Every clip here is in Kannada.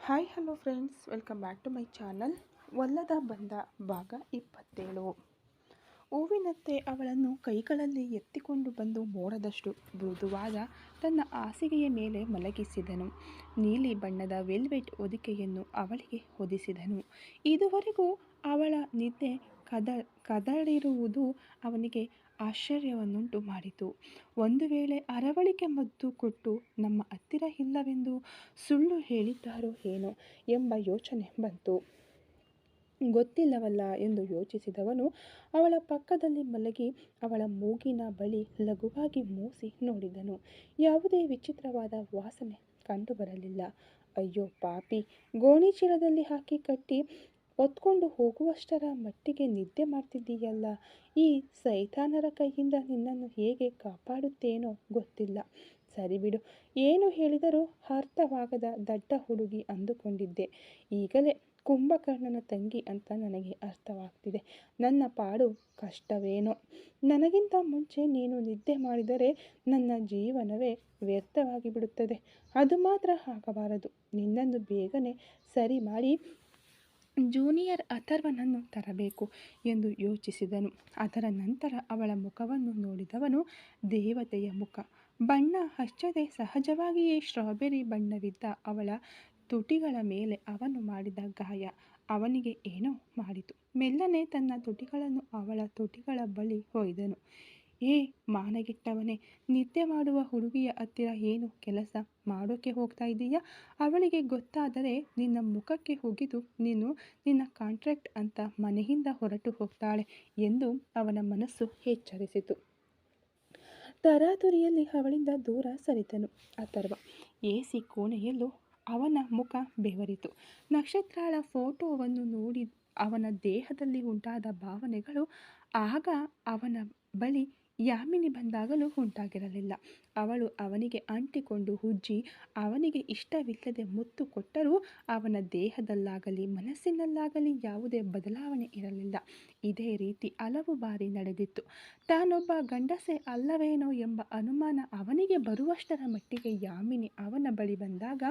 Hi hello friends, welcome back to my channel. ಒಲ್ಲದ ಬಂದ ಭಾಗ 27. ಹೂವಿನತ್ತೆ ಅವಳನ್ನು ಕೈಗಳಲ್ಲಿ ಎತ್ತಿಕೊಂಡು ಬಂದು ಮೋಡದಷ್ಟು ಮೃದುವಾದ ತನ್ನ ಹಾಸಿಗೆಯ ಮೇಲೆ ಮಲಗಿಸಿದನು. ನೀಲಿ ಬಣ್ಣದ ವೆಲ್ವೆಟ್ ಹೊದಿಕೆಯನ್ನು ಅವಳಿಗೆ ಹೊದಿಸಿದನು. ಇದುವರೆಗೂ ಅವಳ ನಿದ್ದೆ ಕದಡಿರುವುದು ಅವನಿಗೆ ಆಶ್ಚರ್ಯವನ್ನುಂಟು ಮಾಡಿತು. ಒಂದು ವೇಳೆ ಅರವಳಿಕೆ ಮದ್ದು ಕೊಟ್ಟು ನಮ್ಮ ಹತ್ತಿರ ಇಲ್ಲವೆಂದು ಸುಳ್ಳು ಹೇಳಿದ್ದಾರೋ ಏನೋ ಎಂಬ ಯೋಚನೆ ಬಂತು. ಗೊತ್ತಿಲ್ಲವಲ್ಲ ಎಂದು ಯೋಚಿಸಿದವನು ಅವಳ ಪಕ್ಕದಲ್ಲಿ ಮಲಗಿ ಅವಳ ಮೂಗಿನ ಬಳಿ ಲಘುವಾಗಿ ಮೂಸಿ ನೋಡಿದನು. ಯಾವುದೇ ವಿಚಿತ್ರವಾದ ವಾಸನೆ ಕಂಡುಬರಲಿಲ್ಲ. ಅಯ್ಯೋ ಪಾಪಿ, ಗೋಣಿಚೀಲದಲ್ಲಿ ಹಾಕಿ ಕಟ್ಟಿ ಹೊತ್ಕೊಂಡು ಹೋಗುವಷ್ಟರ ಮಟ್ಟಿಗೆ ನಿದ್ದೆ ಮಾಡ್ತಿದ್ದೀಯಲ್ಲ. ಈ ಸೈತಾನರ ಕೈಯಿಂದ ನಿನ್ನನ್ನು ಹೇಗೆ ಕಾಪಾಡುತ್ತೇನೋ ಗೊತ್ತಿಲ್ಲ. ಸರಿ ಬಿಡು, ಏನು ಹೇಳಿದರೂ ಅರ್ಥವಾಗದ ದಡ್ಡ ಹುಡುಗಿ ಅಂದುಕೊಂಡಿದ್ದೆ. ಈಗಲೇ ಕುಂಭಕರ್ಣನ ತಂಗಿ ಅಂತ ನನಗೆ ಅರ್ಥವಾಗ್ತಿದೆ. ನನ್ನ ಪಾಡು ಕಷ್ಟವೇನೋ. ನನಗಿಂತ ಮುಂಚೆ ನೀನು ನಿದ್ದೆ ಮಾಡಿದರೆ ನನ್ನ ಜೀವನವೇ ವ್ಯರ್ಥವಾಗಿ ಬಿಡುತ್ತದೆ. ಅದು ಮಾತ್ರ ಆಗಬಾರದು. ನಿನ್ನನ್ನು ಬೇಗನೆ ಸರಿ ಮಾಡಿ ಜೂನಿಯರ್ ಅಥರ್ವನನ್ನು ತರಬೇಕು ಎಂದು ಯೋಚಿಸಿದನು. ಅದರ ನಂತರ ಅವಳ ಮುಖವನ್ನು ನೋಡಿದವನು ದೇವತೆಯ ಮುಖ. ಬಣ್ಣ ಹಚ್ಚದೆ ಸಹಜವಾಗಿಯೇ ಸ್ಟ್ರಾಬೆರಿ ಬಣ್ಣವಿದ್ದ ಅವಳ ತುಟಿಗಳ ಮೇಲೆ ಅವನು ಮಾಡಿದ ಗಾಯ ಅವನಿಗೆ ಏನೋ ಮಾಡಿತು. ಮೆಲ್ಲನೆ ತನ್ನ ತುಟಿಗಳನ್ನು ಅವಳ ತುಟಿಗಳ ಬಳಿ ಒಯ್ದನು. ಏ ಮಾನಗೆಟ್ಟವನೇ, ನಿದ್ದೆ ಮಾಡುವ ಹುಡುಗಿಯ ಹತ್ತಿರ ಏನು ಕೆಲಸ ಮಾಡೋಕೆ ಹೋಗ್ತಾ ಇದ್ದೀಯಾ? ಅವಳಿಗೆ ಗೊತ್ತಾದರೆ ನಿನ್ನ ಮುಖಕ್ಕೆ ಉಗಿದು ನಿನ್ನ ಕಾಂಟ್ರಾಕ್ಟ್ ಅಂತ ಮನೆಯಿಂದ ಹೊರಟು ಹೋಗ್ತಾಳೆ ಎಂದು ಅವನ ಮನಸ್ಸು ಎಚ್ಚರಿಸಿತು. ತರಾತುರಿಯಲ್ಲಿ ಅವಳಿಂದ ದೂರ ಸರಿದನು ಅಥರ್ವ. ಎಸಿ ಕೋಣೆಯಲ್ಲೂ ಅವನ ಮುಖ ಬೆವರಿತು. ನಕ್ಷತ್ರಾಳ ಫೋಟೋವನ್ನು ನೋಡಿ ಅವನ ದೇಹದಲ್ಲಿ ಉಂಟಾದ ಭಾವನೆಗಳು ಆಗ ಅವನ ಬಳಿ ಯಾಮಿನಿ ಬಂದಾಗಲೂ ಉಂಟಾಗಿರಲಿಲ್ಲ. ಅವಳು ಅವನಿಗೆ ಅಂಟಿಕೊಂಡು ಉಜ್ಜಿ ಅವನಿಗೆ ಇಷ್ಟವಿಲ್ಲದೆ ಮುತ್ತು ಕೊಟ್ಟರೂ ಅವನ ದೇಹದಲ್ಲಾಗಲಿ ಮನಸ್ಸಿನಲ್ಲಾಗಲಿ ಯಾವುದೇ ಬದಲಾವಣೆ ಇರಲಿಲ್ಲ. ಇದೇ ರೀತಿ ಹಲವು ಬಾರಿ ನಡೆದಿತ್ತು. ತಾನೊಬ್ಬ ಗಂಡಸೇ ಅಲ್ಲವೇನೋ ಎಂಬ ಅನುಮಾನ ಅವನಿಗೆ ಬರುವಷ್ಟರ ಮಟ್ಟಿಗೆ ಯಾಮಿನಿ ಅವನ ಬಳಿ ಬಂದಾಗ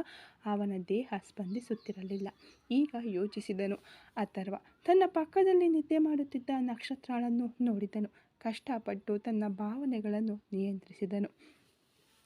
ಅವನ ದೇಹ ಸ್ಪಂದಿಸುತ್ತಿರಲಿಲ್ಲ. ಈಗ ಯೋಚಿಸಿದನು. ಅಥರ್ವ ತನ್ನ ಪಕ್ಕದಲ್ಲಿ ನಿದ್ದೆ ಮಾಡುತ್ತಿದ್ದ ನಕ್ಷತ್ರಾಳನ್ನು ನೋಡಿದನು. ಕಷ್ಟಪಟ್ಟು ತನ್ನ ಭಾವನೆಗಳನ್ನು ನಿಯಂತ್ರಿಸಿದನು.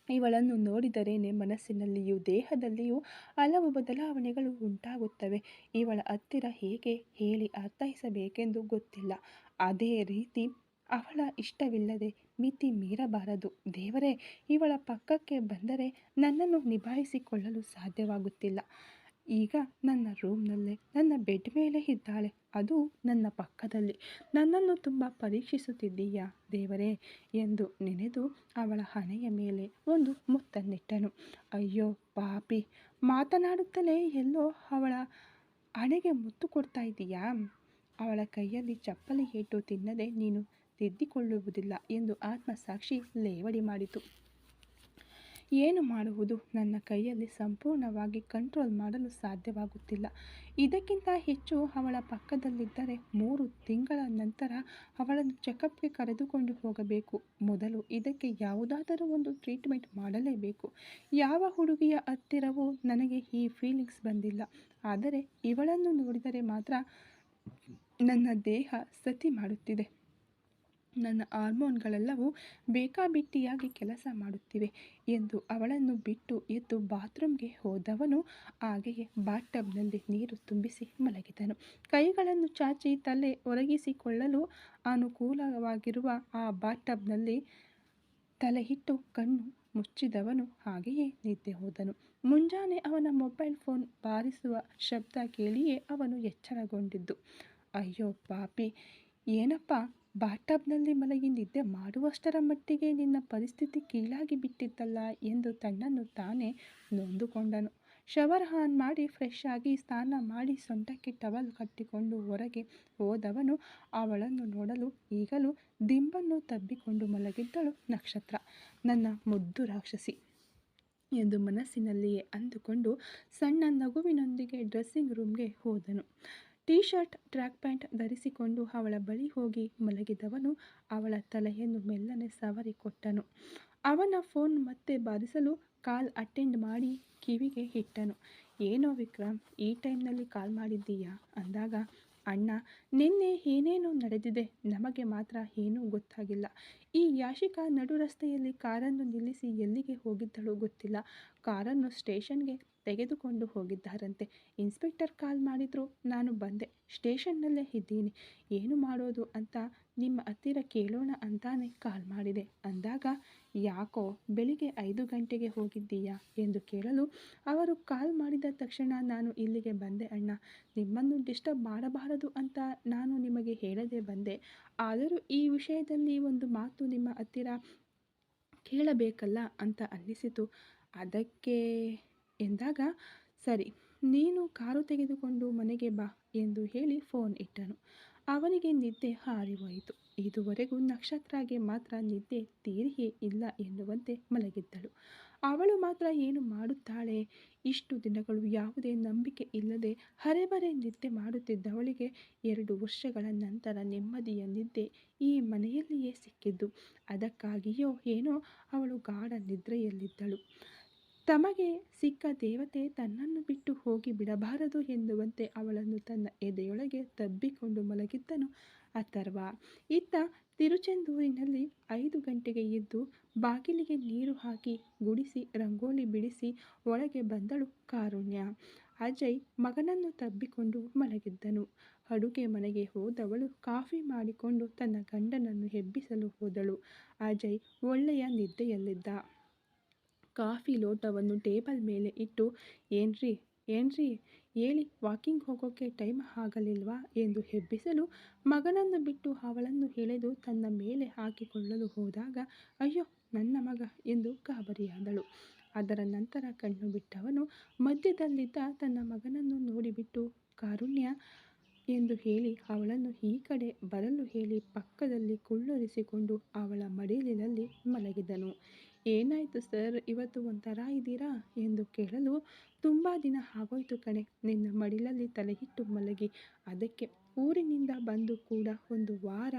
ಇವಳನ್ನು ನೋಡಿದರೇನೆ ಮನಸ್ಸಿನಲ್ಲಿಯೂ ದೇಹದಲ್ಲಿಯೂ ಹಲವು ಬದಲಾವಣೆಗಳು ಉಂಟಾಗುತ್ತವೆ. ಇವಳ ಹತ್ತಿರ ಹೇಗೆ ಹೇಳಿ ಅರ್ಥೈಸಬೇಕೆಂದು ಗೊತ್ತಿಲ್ಲ. ಅದೇ ರೀತಿ ಅವಳ ಇಷ್ಟವಿಲ್ಲದೆ ಮಿತಿ ಮೀರಬಾರದು. ದೇವರೇ, ಇವಳ ಪಕ್ಕಕ್ಕೆ ಬಂದರೆ ನನ್ನನ್ನು ನಿಭಾಯಿಸಿಕೊಳ್ಳಲು ಸಾಧ್ಯವಾಗುತ್ತಿಲ್ಲ. ಈಗ ನನ್ನ ರೂಮ್ನಲ್ಲೇ ನನ್ನ ಬೆಡ್ ಮೇಲೆ ಇದ್ದಾಳೆ, ಅದು ನನ್ನ ಪಕ್ಕದಲ್ಲಿ. ನನ್ನನ್ನು ತುಂಬ ಪರೀಕ್ಷಿಸುತ್ತಿದ್ದೀಯಾ ದೇವರೇ ಎಂದು ನೆನೆದು ಅವಳ ಹಣೆಯ ಮೇಲೆ ಒಂದು ಮುತ್ತನ್ನಿಟ್ಟನು. ಅಯ್ಯೋ ಪಾಪಿ, ಮಾತನಾಡುತ್ತಲೇ ಎಲ್ಲೋ ಅವಳ ಹಣೆಗೆ ಮುತ್ತು ಕೊಡ್ತಾ ಇದ್ದೀಯಾ? ಅವಳ ಕೈಯಲ್ಲಿ ಚಪ್ಪಲಿ ಏಟು ತಿನ್ನದೆ ನೀನು ತಿದ್ದಿಕೊಳ್ಳುವುದಿಲ್ಲ ಎಂದು ಆತ್ಮಸಾಕ್ಷಿ ಲೇವಡಿ ಮಾಡಿತು. ಏನು ಮಾಡುವುದು? ನನ್ನ ಕೈಯಲ್ಲಿ ಸಂಪೂರ್ಣವಾಗಿ ಕಂಟ್ರೋಲ್ ಮಾಡಲು ಸಾಧ್ಯವಾಗುತ್ತಿಲ್ಲ. ಇದಕ್ಕಿಂತ ಹೆಚ್ಚು ಅವಳ ಪಕ್ಕದಲ್ಲಿದ್ದರೆ 3 ತಿಂಗಳ ನಂತರ ಅವಳನ್ನು ಚೆಕಪ್ಗೆ ಕರೆದುಕೊಂಡು ಹೋಗಬೇಕು. ಮೊದಲು ಇದಕ್ಕೆ ಯಾವುದಾದರೂ ಒಂದು ಟ್ರೀಟ್ಮೆಂಟ್ ಮಾಡಲೇಬೇಕು. ಯಾವ ಹುಡುಗಿಯ ಹತ್ತಿರವೂ ನನಗೆ ಈ ಫೀಲಿಂಗ್ಸ್ ಬಂದಿಲ್ಲ. ಆದರೆ ಇವಳನ್ನು ನೋಡಿದರೆ ಮಾತ್ರ ನನ್ನ ದೇಹ ಸತಿ ಮಾಡುತ್ತಿದೆ. ನನ್ನ ಹಾರ್ಮೋನ್ಗಳೆಲ್ಲವೂ ಬೇಕಾಬಿಟ್ಟಿಯಾಗಿ ಕೆಲಸ ಮಾಡುತ್ತಿವೆ ಎಂದು ಅವಳನ್ನು ಬಿಟ್ಟು ಎದ್ದು ಬಾತ್ರೂಮ್ಗೆ ಹೋದವನು ಹಾಗೆಯೇ ಬಾತ್ಟಬ್ನಲ್ಲಿ ನೀರು ತುಂಬಿಸಿ ಮಲಗಿದನು. ಕೈಗಳನ್ನು ಚಾಚಿ ತಲೆ ಒರಗಿಸಿಕೊಳ್ಳಲು ಅನುಕೂಲವಾಗಿರುವ ಆ ಬಾತ್ಟಬ್ನಲ್ಲಿ ತಲೆಯಿಟ್ಟು ಕಣ್ಣು ಮುಚ್ಚಿದವನು ಹಾಗೆಯೇ ನಿದ್ದೆ ಹೋದನು. ಮುಂಜಾನೆ ಅವನ ಮೊಬೈಲ್ ಫೋನ್ ಬಾರಿಸುವ ಶಬ್ದ ಕೇಳಿಯೇ ಅವನು ಎಚ್ಚರಗೊಂಡಿದ್ದು. ಅಯ್ಯೋ ಪಾಪಿ, ಏನಪ್ಪ ಬಾತ್ಟಬ್ನಲ್ಲಿ ಮಲಗಿ ನಿದ್ದೆ ಮಾಡುವಷ್ಟರ ಮಟ್ಟಿಗೆ ನಿನ್ನ ಪರಿಸ್ಥಿತಿ ಕೀಳಾಗಿ ಬಿಟ್ಟಿದ್ದಲ್ಲ ಎಂದು ತನ್ನನ್ನು ತಾನೇ ನೊಂದುಕೊಂಡನು. ಶವರ್ ಆನ್ ಮಾಡಿ ಫ್ರೆಶ್ ಆಗಿ ಸ್ನಾನ ಮಾಡಿ ಸೊಂಟಕ್ಕೆ ಟವಲ್ ಕಟ್ಟಿಕೊಂಡು ಹೊರಗೆ ಹೋದವನು ಅವಳನ್ನು ನೋಡಲು ಈಗಲೂ ದಿಂಬನ್ನು ತಬ್ಬಿಕೊಂಡು ಮಲಗಿದ್ದಳು ನಕ್ಷತ್ರ. ನನ್ನ ಮುದ್ದು ರಾಕ್ಷಸಿ ಎಂದು ಮನಸ್ಸಿನಲ್ಲಿಯೇ ಅಂದುಕೊಂಡು ಸಣ್ಣ ನಗುವಿನೊಂದಿಗೆ ಡ್ರೆಸ್ಸಿಂಗ್ ರೂಮ್ಗೆ ಹೋದನು. ಟೀ ಶರ್ಟ್, ಟ್ರ್ಯಾಕ್ ಪ್ಯಾಂಟ್ ಧರಿಸಿಕೊಂಡು ಅವಳ ಬಳಿ ಹೋಗಿ ಮಲಗಿದವನು ಅವಳ ತಲೆಯನ್ನು ಮೆಲ್ಲನೆ ಸವರಿ ಕೊಟ್ಟನು. ಅವನ ಫೋನ್ ಮತ್ತೆ ಬಾರಿಸಲು ಕಾಲ್ ಅಟೆಂಡ್ ಮಾಡಿ ಕಿವಿಗೆ ಇಟ್ಟನು. ಏನೋ ವಿಕ್ರಮ್, ಈ ಟೈಮ್ನಲ್ಲಿ ಕಾಲ್ ಮಾಡಿದ್ದೀಯಾ ಅಂದಾಗ, ಅಣ್ಣ, ನಿನ್ನೆ ಏನೇನೋ ನಡೆದಿದೆ, ನಮಗೆ ಮಾತ್ರ ಏನೂ ಗೊತ್ತಾಗಿಲ್ಲ. ಈ ಯಾಶಿಕಾ ನಡು ರಸ್ತೆಯಲ್ಲಿ ಕಾರನ್ನು ನಿಲ್ಲಿಸಿ ಎಲ್ಲಿಗೆ ಹೋಗಿದ್ದಳು ಗೊತ್ತಿಲ್ಲ. ಕಾರನ್ನು ಸ್ಟೇಷನ್ಗೆ ತೆಗೆದುಕೊಂಡು ಹೋಗಿದ್ದಾರಂತೆ. ಇನ್ಸ್ಪೆಕ್ಟರ್ ಕಾಲ್ ಮಾಡಿದ್ರು, ನಾನು ಬಂದೆ, ಸ್ಟೇಷನ್ನಲ್ಲೇ ಇದ್ದೀನಿ. ಏನು ಮಾಡೋದು ಅಂತ ನಿಮ್ಮ ಹತ್ತಿರ ಕೇಳೋಣ ಅಂತಾನೆ ಕಾಲ್ ಮಾಡಿದೆ ಅಂದಾಗ, ಯಾಕೋ ಬೆಳಿಗ್ಗೆ 5 ಗಂಟೆಗೆ ಹೋಗಿದ್ದೀಯಾ ಎಂದು ಕೇಳಲು, ಅವರು ಕಾಲ್ ಮಾಡಿದ ತಕ್ಷಣ ನಾನು ಇಲ್ಲಿಗೆ ಬಂದೆ ಅಣ್ಣ. ನಿಮ್ಮನ್ನು ಡಿಸ್ಟರ್ಬ್ ಮಾಡಬಾರದು ಅಂತ ನಾನು ನಿಮಗೆ ಹೇಳದೆ ಬಂದೆ. ಆದರೂ ಈ ವಿಷಯದಲ್ಲಿ ಒಂದು ಮಾತು ನಿಮ್ಮ ಹತ್ತಿರ ಕೇಳಬೇಕಲ್ಲ ಅಂತ ಅನ್ನಿಸಿತು, ಅದಕ್ಕೆ ಎಂದಾಗ, ಸರಿ, ನೀನು ಕಾರು ತೆಗೆದುಕೊಂಡು ಮನೆಗೆ ಬಾ ಎಂದು ಹೇಳಿ ಫೋನ್ ಇಟ್ಟನು. ಅವನಿಗೆ ನಿದ್ದೆ ಹಾರಿ ಹೋಯಿತು. ಇದುವರೆಗೂ ನಕ್ಷತ್ರಾಗೆ ಮಾತ್ರ ನಿದ್ದೆ ತೀರಿಯೇ ಇಲ್ಲ ಎನ್ನುವಂತೆ ಮಲಗಿದ್ದಳು. ಅವಳು ಮಾತ್ರ ಏನು ಮಾಡುತ್ತಾಳೆ? ಇಷ್ಟು ದಿನಗಳು ಯಾವುದೇ ನಂಬಿಕೆ ಇಲ್ಲದೆ ಹರೆಬರೆ ನಿದ್ದೆ ಮಾಡುತ್ತಿದ್ದವಳಿಗೆ 2 ವರ್ಷಗಳ ನಂತರ ನೆಮ್ಮದಿಯ ನಿದ್ದೆ ಈ ಮನೆಯಲ್ಲಿಯೇ ಸಿಕ್ಕಿದ್ದು. ಅದಕ್ಕಾಗಿಯೋ ಏನೋ ಅವಳು ಗಾಢ ನಿದ್ರೆಯಲ್ಲಿದ್ದಳು. ತಮಗೆ ಸಿಕ್ಕ ದೇವತೆ ತನ್ನನ್ನು ಬಿಟ್ಟು ಹೋಗಿ ಬಿಡಬಾರದು ಎನ್ನುವಂತೆ ಅವಳನ್ನು ತನ್ನ ಎದೆಯೊಳಗೆ ತಬ್ಬಿಕೊಂಡು ಮಲಗಿದ್ದನು ಅಥರ್ವ. ಇತ್ತ ತಿರುಚೆಂದೂರಿನಲ್ಲಿ 5 ಗಂಟೆಗೆ ಎದ್ದು ಬಾಗಿಲಿಗೆ ನೀರು ಹಾಕಿ ಗುಡಿಸಿ ರಂಗೋಲಿ ಬಿಡಿಸಿ ಒಳಗೆ ಬಂದಳು ಕಾರುಣ್ಯ. ಅಜಯ್ ಮಗನನ್ನು ತಬ್ಬಿಕೊಂಡು ಮಲಗಿದ್ದನು. ಅಡುಗೆ ಮನೆಗೆ ಹೋದವಳು ಕಾಫಿ ಮಾಡಿಕೊಂಡು ತನ್ನ ಗಂಡನನ್ನು ಎಬ್ಬಿಸಲು ಹೋದಳು. ಅಜಯ್ ಒಳ್ಳೆಯ ನಿದ್ದೆಯಲ್ಲಿದ್ದ. ಕಾಫಿ ಲೋಟವನ್ನು ಟೇಬಲ್ ಮೇಲೆ ಇಟ್ಟು, ಏನ್ರಿ ಹೇಳಿ, ವಾಕಿಂಗ್ ಹೋಗೋಕ್ಕೆ ಟೈಮ್ ಆಗಲಿಲ್ವಾ ಎಂದು ಎಬ್ಬಿಸಲು, ಮಗನನ್ನು ಬಿಟ್ಟು ಅವಳನ್ನು ಎಳೆದು ತನ್ನ ಮೇಲೆ ಹಾಕಿಕೊಳ್ಳಲು ಹೋದಾಗ, ಅಯ್ಯೋ ನನ್ನ ಮಗ ಎಂದು ಗಾಬರಿಯಾದಳು. ಅದರ ನಂತರ ಕಣ್ಣು ಬಿಟ್ಟವನು ಮಧ್ಯದಲ್ಲಿದ್ದ ತನ್ನ ಮಗನನ್ನು ನೋಡಿಬಿಟ್ಟು, ಕಾರುಣ್ಯ ಎಂದು ಹೇಳಿ ಅವಳನ್ನು ಈ ಕಡೆ ಬರಲು ಹೇಳಿ ಪಕ್ಕದಲ್ಲಿ ಕುಳ್ಳರಿಸಿಕೊಂಡು ಅವಳ ಮಡಿಲಿನಲ್ಲಿ ಮಲಗಿದನು. ಏನಾಯಿತು ಸರ್, ಇವತ್ತು ಒಂಥರ ಇದ್ದೀರಾ ಎಂದು ಕೇಳಲು, ತುಂಬ ದಿನ ಆಗೋಯ್ತು ಕಣೆ ನಿನ್ನ ಮಡಿಲಲ್ಲಿ ತಲೆಯಿಟ್ಟು ಮಲಗಿ. ಅದಕ್ಕೆ ಊರಿನಿಂದ ಬಂದು ಕೂಡ 1 ವಾರ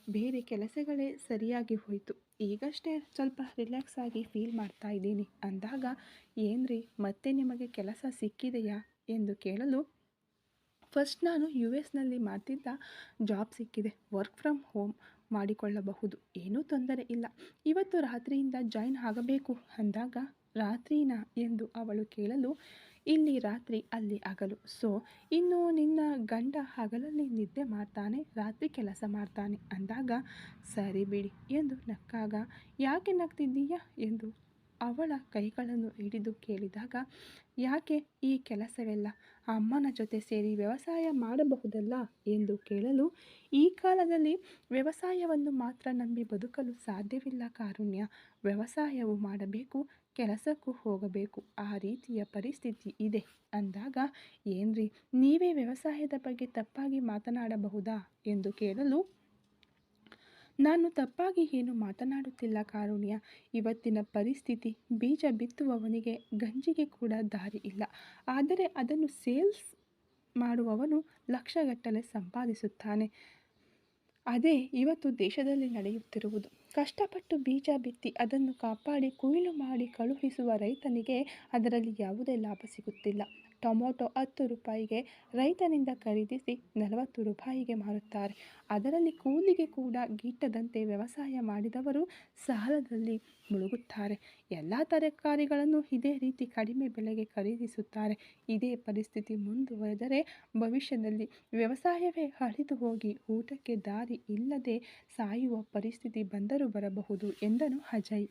ಬೇರೆ ಕೆಲಸಗಳೇ ಸರಿಯಾಗಿ ಹೋಯಿತು. ಈಗಷ್ಟೇ ಸ್ವಲ್ಪ ರಿಲ್ಯಾಕ್ಸ್ ಆಗಿ ಫೀಲ್ ಮಾಡ್ತಾ ಇದ್ದೀನಿ ಅಂದಾಗ, ಏನ್ರಿ ಮತ್ತೆ ನಿಮಗೆ ಕೆಲಸ ಸಿಕ್ಕಿದೆಯಾ ಎಂದು ಕೇಳಲು, ಫಸ್ಟ್ ನಾನು US ನಲ್ಲಿ ಮಾಡ್ತಿದ್ದ ಜಾಬ್ ಸಿಕ್ಕಿದೆ. ವರ್ಕ್ ಫ್ರಮ್ ಹೋಮ್ ಮಾಡಿಕೊಳ್ಳಬಹುದು, ಏನೂ ತೊಂದರೆ ಇಲ್ಲ. ಇವತ್ತು ರಾತ್ರಿಯಿಂದ ಜಾಯಿನ್ ಆಗಬೇಕು ಅಂದಾಗ, ರಾತ್ರಿನಾ ಎಂದು ಅವಳು ಕೇಳಲು, ಇಲ್ಲಿ ರಾತ್ರಿ ಅಲ್ಲಿ ಹಗಲು. ಸೊ ಇನ್ನು ನಿನ್ನ ಗಂಡ ಹಗಲಲ್ಲಿ ನಿದ್ದೆ ಮಾಡ್ತಾನೆ, ರಾತ್ರಿ ಕೆಲಸ ಮಾಡ್ತಾನೆ ಅಂದಾಗ, ಸರಿ ಬಿಡಿ ಎಂದು ನಕ್ಕಾಗ, ಯಾಕೆ ನಗ್ತಿದ್ದೀಯಾ ಎಂದು ಅವಳ ಕೈಗಳನ್ನು ಹಿಡಿದು ಕೇಳಿದಾಗ, ಯಾಕೆ ಈ ಕೆಲಸವೆಲ್ಲ, ಅಮ್ಮನ ಜೊತೆ ಸೇರಿ ವ್ಯವಸಾಯ ಮಾಡಬಹುದಲ್ಲ ಎಂದು ಕೇಳಲು, ಈ ಕಾಲದಲ್ಲಿ ವ್ಯವಸಾಯವನ್ನು ಮಾತ್ರ ನಂಬಿ ಬದುಕಲು ಸಾಧ್ಯವಿಲ್ಲ ಕಾರುಣ್ಯ. ವ್ಯವಸಾಯವೂ ಮಾಡಬೇಕು, ಕೆಲಸಕ್ಕೂ ಹೋಗಬೇಕು, ಆ ರೀತಿಯ ಪರಿಸ್ಥಿತಿ ಇದೆ ಅಂದಾಗ, ಏನ್ರಿ ನೀವೇ ವ್ಯವಸಾಯದ ಬಗ್ಗೆ ತಪ್ಪಾಗಿ ಮಾತನಾಡಬಹುದಾ ಎಂದು ಕೇಳಲು, ನಾನು ತಪ್ಪಾಗಿ ಏನು ಮಾತನಾಡುತ್ತಿಲ್ಲ ಕಾರುಣ್ಯ. ಇವತ್ತಿನ ಪರಿಸ್ಥಿತಿ, ಬೀಜ ಬಿತ್ತುವವನಿಗೆ ಗಂಜಿಗೆ ಕೂಡ ದಾರಿ ಇಲ್ಲ, ಆದರೆ ಅದನ್ನು ಸೇಲ್ಸ್ ಮಾಡುವವನು ಲಕ್ಷಗಟ್ಟಲೆ ಸಂಪಾದಿಸುತ್ತಾನೆ. ಅದೇ ಇವತ್ತು ದೇಶದಲ್ಲಿ ನಡೆಯುತ್ತಿರುವುದು. ಕಷ್ಟಪಟ್ಟು ಬೀಜ ಬಿತ್ತಿ ಅದನ್ನು ಕಾಪಾಡಿ ಕೊಯ್ಲು ಮಾಡಿ ಕಳುಹಿಸುವ ರೈತನಿಗೆ ಅದರಲ್ಲಿ ಯಾವುದೇ ಲಾಭ ಸಿಗುತ್ತಿಲ್ಲ. ಟೊಮೊಟೊ 10 ರೂಪಾಯಿಗೆ ರೈತನಿಂದ ಖರೀದಿಸಿ 40 ರೂಪಾಯಿಗೆ ಮಾರುತ್ತಾರೆ. ಅದರಲ್ಲಿ ಕೂಲಿಗೆ ಕೂಡ ಗಿಟ್ಟದಂತೆ ವ್ಯವಸಾಯ ಮಾಡಿದವರು ಸಾಲದಲ್ಲಿ ಮುಳುಗುತ್ತಾರೆ. ಎಲ್ಲ ತರಕಾರಿಗಳನ್ನು ಇದೇ ರೀತಿ ಕಡಿಮೆ ಬೆಲೆಗೆ ಖರೀದಿಸುತ್ತಾರೆ. ಇದೇ ಪರಿಸ್ಥಿತಿ ಮುಂದುವರೆದರೆ ಭವಿಷ್ಯದಲ್ಲಿ ವ್ಯವಸಾಯವೇ ಅಳಿದು ಹೋಗಿ ಊಟಕ್ಕೆ ದಾರಿ ಇಲ್ಲದೆ ಸಾಯುವ ಪರಿಸ್ಥಿತಿ ಬಂದರೂ ಬರಬಹುದು ಎಂದನು ಅಜಯ್.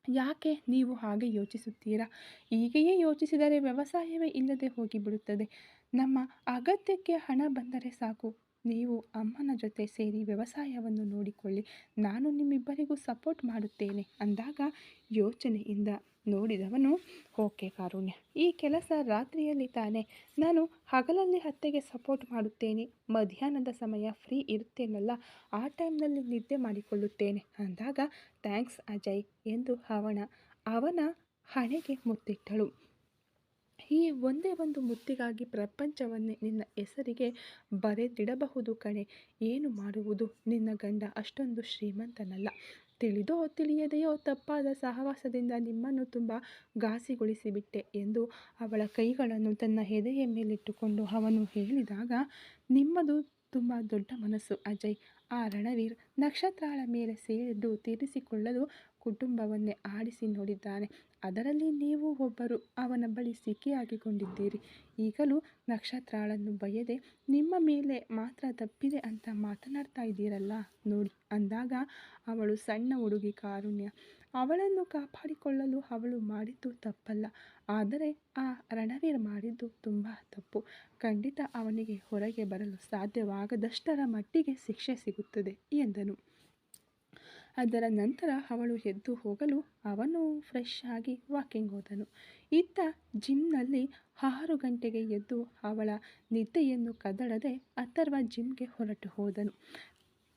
ಯಾಕೆ ನೀವು ಹಾಗೆ ಯೋಚಿಸುತ್ತೀರಾ? ಹೀಗೆಯೇ ಯೋಚಿಸಿದರೆ ವ್ಯವಸಾಯವೇ ಇಲ್ಲದೆ ಹೋಗಿಬಿಡುತ್ತದೆ. ನಮ್ಮ ಅಗತ್ಯಕ್ಕೆ ಹಣ ಬಂದರೆ ಸಾಕು, ನೀವು ಅಮ್ಮನ ಜೊತೆ ಸೇರಿ ವ್ಯವಸಾಯವನ್ನು ನೋಡಿಕೊಳ್ಳಿ, ನಾನು ನಿಮ್ಮಿಬ್ಬರಿಗೂ ಸಪೋರ್ಟ್ ಮಾಡುತ್ತೇನೆ ಅಂದಾಗ, ಯೋಚನೆಯಿಂದ ನೋಡಿದವನು, ಓಕೆ ಕಾರುಣ್ಯ, ಈ ಕೆಲಸ ರಾತ್ರಿಯಲ್ಲಿ ತಾನೆ, ನಾನು ಹಗಲಲ್ಲಿ ಅತ್ತೆಗೆ ಸಪೋರ್ಟ್ ಮಾಡುತ್ತೇನೆ, ಮಧ್ಯಾಹ್ನದ ಸಮಯ ಫ್ರೀ ಇರುತ್ತೇನಲ್ಲ, ಆ ಟೈಮ್ನಲ್ಲಿ ನಿದ್ದೆ ಮಾಡಿಕೊಳ್ಳುತ್ತೇನೆ ಅಂದಾಗ, ಥ್ಯಾಂಕ್ಸ್ ಅಜಯ್ ಎಂದು ಅವನ ಹಣೆಗೆ ಮುತ್ತಿಟ್ಟಳು. ಈ ಒಂದೇ ಒಂದು ಮುತ್ತಿಗಾಗಿ ಪ್ರಪಂಚವನ್ನೇ ನಿನ್ನ ಹೆಸರಿಗೆ ಬರೆದಿಡಬಹುದು ಕಣೆ. ಏನು ಮಾಡುವುದು, ನಿನ್ನ ಗಂಡ ಅಷ್ಟೊಂದು ಶ್ರೀಮಂತನಲ್ಲ. ತಿಳಿದೋ ತಿಳಿಯದೆಯೋ ತಪ್ಪಾದ ಸಹವಾಸದಿಂದ ನಿಮ್ಮನ್ನು ತುಂಬ ಘಾಸಿಗೊಳಿಸಿಬಿಟ್ಟೆ ಎಂದು ಅವಳ ಕೈಗಳನ್ನು ತನ್ನ ಎದೆಯ ಮೇಲಿಟ್ಟುಕೊಂಡು ಅವನು ಹೇಳಿದಾಗ, ನಿಮ್ಮದು ತುಂಬ ದೊಡ್ಡ ಮನಸ್ಸು ಅಜಯ್. ಆ ರಣವೀರ್ ನಕ್ಷತ್ರಾಳ ಮೇಲೆ ಸೇಡು ತೀರಿಸಿಕೊಳ್ಳಲು ಕುಟುಂಬವನ್ನೇ ಆಡಿಸಿ ನೋಡಿದ್ದಾನೆ. ಅದರಲ್ಲಿ ನೀವು ಒಬ್ಬರು ಅವನ ಬಳಿ ಸಿಕ್ಕಿಹಾಕಿಕೊಂಡಿದ್ದೀರಿ. ಈಗಲೂ ನಕ್ಷತ್ರಾಳನ್ನು ಬಯ್ಯದೆ ನಿಮ್ಮ ಮೇಲೆ ಮಾತ್ರ ತಪ್ಪಿದೆ ಅಂತ ಮಾತನಾಡ್ತಾ ಇದ್ದೀರಲ್ಲ ನೋಡಿ ಅಂದಾಗ, ಅವಳು ಸಣ್ಣ ಹುಡುಗಿ ಕಾರುಣ್ಯ. ಅವಳನ್ನು ಕಾಪಾಡಿಕೊಳ್ಳಲು ಅವಳು ಮಾಡಿದ್ದು ತಪ್ಪಲ್ಲ. ಆದರೆ ಆ ರಣವೀರ್ ಮಾಡಿದ್ದು ತುಂಬ ತಪ್ಪು. ಖಂಡಿತ ಅವನಿಗೆ ಹೊರಗೆ ಬರಲು ಸಾಧ್ಯವಾಗದಷ್ಟರ ಮಟ್ಟಿಗೆ ಶಿಕ್ಷೆ ಸಿಗುತ್ತದೆ ಎಂದನು. ಅದರ ನಂತರ ಅವಳು ಎದ್ದು ಹೋಗಲು ಅವನು ಫ್ರೆಶ್ ಆಗಿ ವಾಕಿಂಗ್ ಹೋದನು. ಇತ್ತ ಜಿಮ್ನಲ್ಲಿ 6 ಗಂಟೆಗೆ ಎದ್ದು ಅವಳ ನಿದ್ದೆಯನ್ನು ಕದಡದೆ ಅಥರ್ವ ಜಿಮ್ಗೆ ಹೊರಟು ಹೋದನು.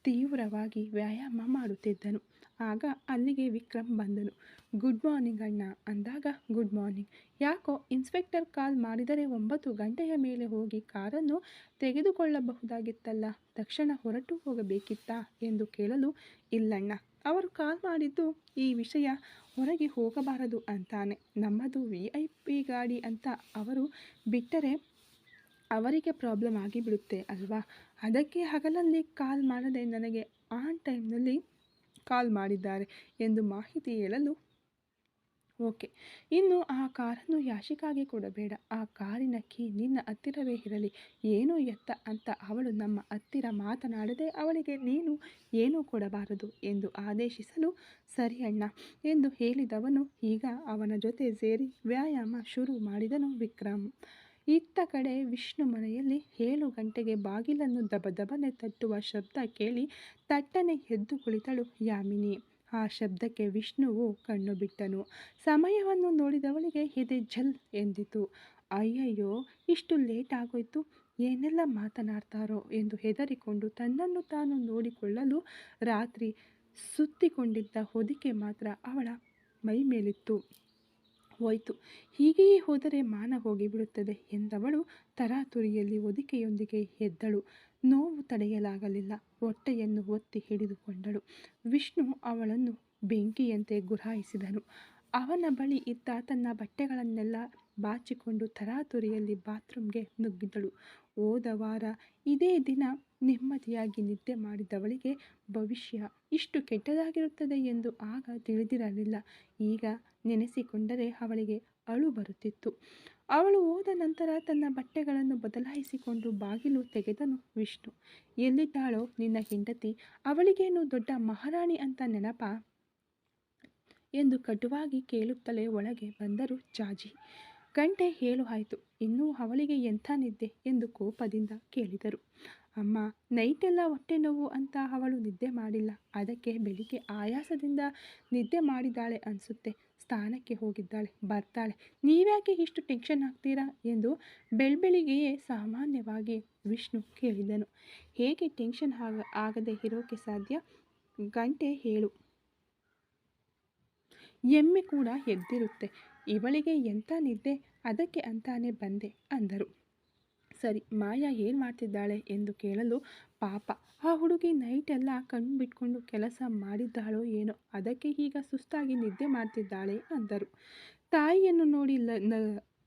ತೀವ್ರವಾಗಿ ವ್ಯಾಯಾಮ ಮಾಡುತ್ತಿದ್ದನು. ಆಗ ಅಲ್ಲಿಗೆ ವಿಕ್ರಮ್ ಬಂದನು. ಗುಡ್ ಮಾರ್ನಿಂಗ್ ಅಣ್ಣ ಅಂದಾಗ, ಗುಡ್ ಮಾರ್ನಿಂಗ್. ಯಾಕೋ ಇನ್ಸ್ಪೆಕ್ಟರ್ ಕಾಲ್ ಮಾಡಿದರೆ 9 ಗಂಟೆಯ ಮೇಲೆ ಹೋಗಿ ಕಾರನ್ನು ತೆಗೆದುಕೊಳ್ಳಬಹುದಾಗಿತ್ತಲ್ಲ, ತಕ್ಷಣ ಹೊರಟು ಹೋಗಬೇಕಿತ್ತಾ ಎಂದು ಕೇಳಲು, ಇಲ್ಲಣ್ಣ, ಅವರು ಕಾಲ್ ಮಾಡಿದ್ದು ಈ ವಿಷಯ ಹೊರಗೆ ಹೋಗಬಾರದು ಅಂತಾನೆ. ನಮ್ಮದು VIP ಗಾಡಿ ಅಂತ ಅವರು ಬಿಟ್ಟರೆ ಅವರಿಗೆ ಪ್ರಾಬ್ಲಮ್ ಆಗಿಬಿಡುತ್ತೆ ಅಲ್ವಾ, ಅದಕ್ಕೆ ಹಗಲಲ್ಲಿ ಕಾಲ್ ಮಾಡದೆ ನನಗೆ ಆನ್ ಟೈಮ್ನಲ್ಲಿ ಕಾಲ್ ಮಾಡಿದ್ದಾರೆ ಎಂದು ಮಾಹಿತಿ ಹೇಳಲು, ಓಕೆ, ಇನ್ನು ಆ ಕಾರನ್ನು ಯಾಶಿಕಾಗೆ ಕೊಡಬೇಡ. ಆ ಕಾರಿನ ಕೀ ನಿನ್ನ ಹತ್ತಿರವೇ ಇರಲಿ. ಏನು ಎತ್ತ ಅಂತ ಅವಳು ನಮ್ಮ ಹತ್ತಿರ ಮಾತನಾಡದೆ ಅವಳಿಗೆ ನೀನು ಏನೂ ಕೊಡಬಾರದು ಎಂದು ಆದೇಶಿಸಲು, ಸರಿ ಅಣ್ಣ ಎಂದು ಹೇಳಿದವನು ಈಗ ಅವನ ಜೊತೆ ಸೇರಿ ವ್ಯಾಯಾಮ ಶುರು ಮಾಡಿದನು ವಿಕ್ರಮ್. ಇತ್ತ ಕಡೆ ವಿಷ್ಣು ಮನೆಯಲ್ಲಿ 7 ಗಂಟೆಗೆ ಬಾಗಿಲನ್ನು ದಬದಬನೆ ತಟ್ಟುವ ಶಬ್ದ ಕೇಳಿ ತಟ್ಟನೆ ಎದ್ದು ಕುಳಿತಳು ಯಾಮಿನಿ. ಆ ಶಬ್ದಕ್ಕೆ ವಿಷ್ಣುವು ಕಣ್ಣು ಬಿಟ್ಟನು. ಸಮಯವನ್ನು ನೋಡಿದವಳಿಗೆ ಎದೆ ಝಲ್ ಎಂದಿತು. ಅಯ್ಯಯ್ಯೋ, ಇಷ್ಟು ಲೇಟ್ ಆಗೋಯ್ತು, ಏನೆಲ್ಲ ಮಾತನಾಡ್ತಾರೋ ಎಂದು ಹೆದರಿಕೊಂಡು ತನ್ನನ್ನು ತಾನು ನೋಡಿಕೊಳ್ಳಲು ರಾತ್ರಿ ಸುತ್ತಿಕೊಂಡಿದ್ದ ಹೊದಿಕೆ ಮಾತ್ರ ಅವಳ ಮೈ ಮೇಲಿತ್ತು ಹೋಯಿತು. ಹೀಗೆಯೇ ಹೋದರೆ ಮಾನ ಹೋಗಿಬಿಡುತ್ತದೆ ಎಂದವಳು ತರಾತುರಿಯಲ್ಲಿ ಹೊದಿಕೆಯೊಂದಿಗೆ ಎದ್ದಳು. ನೋವು ತಡೆಯಲಾಗಲಿಲ್ಲ. ಹೊಟ್ಟೆಯನ್ನು ಒತ್ತಿ ಹಿಡಿದುಕೊಂಡಳು. ವಿಷ್ಣು ಅವಳನ್ನು ಬೆಂಕಿಯಂತೆ ಗುರಾಯಿಸಿದನು. ಅವನ ಬಳಿ ಇದ್ದ ತನ್ನ ಬಟ್ಟೆಗಳನ್ನೆಲ್ಲ ಬಾಚಿಕೊಂಡು ತರಾತುರಿಯಲ್ಲಿ ಬಾತ್ರೂಮ್ಗೆ ನುಗ್ಗಿದಳು. ಹೋದ ವಾರ ಇದೇ ದಿನ ನೆಮ್ಮದಿಯಾಗಿ ನಿದ್ದೆ ಮಾಡಿದವಳಿಗೆ ಭವಿಷ್ಯ ಇಷ್ಟು ಕೆಟ್ಟದಾಗಿರುತ್ತದೆ ಎಂದು ಆಗ ತಿಳಿದಿರಲಿಲ್ಲ. ಈಗ ನೆನೆಸಿಕೊಂಡರೆ ಅವಳಿಗೆ ಅಳು ಬರುತ್ತಿತ್ತು. ಅವಳು ಹೋದ ನಂತರ ತನ್ನ ಬಟ್ಟೆಗಳನ್ನು ಬದಲಾಯಿಸಿಕೊಂಡು ಬಾಗಿಲು ತೆಗೆದನು ವಿಷ್ಣು. ಎಲ್ಲಿದ್ದಾಳೋ ನಿನ್ನ ಹೆಂಡತಿ? ಅವಳಿಗೇನು ದೊಡ್ಡ ಮಹಾರಾಣಿ ಅಂತ ನೆನಪಾ ಎಂದು ಕಟುವಾಗಿ ಕೇಳುತ್ತಲೇ ಒಳಗೆ ಬಂದರು ಜಾಜಿ. ಗಂಟೆ 7 ಆಯಿತು, ಇನ್ನೂ ಅವಳಿಗೆ ಎಂಥ ನಿದ್ದೆ ಎಂದು ಕೋಪದಿಂದ ಕೇಳಿದರು. ಅಮ್ಮ, ನೈಟೆಲ್ಲ ಹೊಟ್ಟೆ ನೋವು ಅಂತ ಅವಳು ನಿದ್ದೆ ಮಾಡಿಲ್ಲ. ಅದಕ್ಕೆ ಬೆಳಿಗ್ಗೆ ಆಯಾಸದಿಂದ ನಿದ್ದೆ ಮಾಡಿದ್ದಾಳೆ ಅನಿಸುತ್ತೆ. ಸ್ಥಾನಕ್ಕೆ ಹೋಗಿದ್ದಾಳೆ, ಬರ್ತಾಳೆ. ನೀವ್ಯಾಕೆ ಇಷ್ಟು ಟೆನ್ಷನ್ ಆಗ್ತೀರಾ ಎಂದು ಬೆಳಬೆಳಿಗ್ಗೆಯೇ ಸಾಮಾನ್ಯವಾಗಿ ವಿಷ್ಣು ಕೇಳಿದನು. ಹೇಗೆ ಟೆನ್ಷನ್ ಆಗದೆ ಇರೋಕೆ ಸಾಧ್ಯ? ಗಂಟೆ 7. ಎಮ್ಮೆ ಕೂಡ ಎದ್ದಿರುತ್ತೆ. ಇವಳಿಗೆ ಎಂಥ ನಿದ್ದೆ, ಅದಕ್ಕೆ ಅಂತಾನೆ ಬಂದೆ ಅಂದರು. ಸರಿ, ಮಾಯಾ ಏನು ಮಾಡ್ತಿದ್ದಾಳೆ ಎಂದು ಕೇಳಲು, ಪಾಪ ಆ ಹುಡುಗಿ ನೈಟೆಲ್ಲ ಕಣ್ಣು ಬಿಟ್ಕೊಂಡು ಕೆಲಸ ಮಾಡಿದ್ದಾಳೋ ಏನೋ, ಅದಕ್ಕೆ ಈಗ ಸುಸ್ತಾಗಿ ನಿದ್ದೆ ಮಾಡ್ತಿದ್ದಾಳೆ ಅಂದರು. ತಾಯಿಯನ್ನು ನೋಡಿ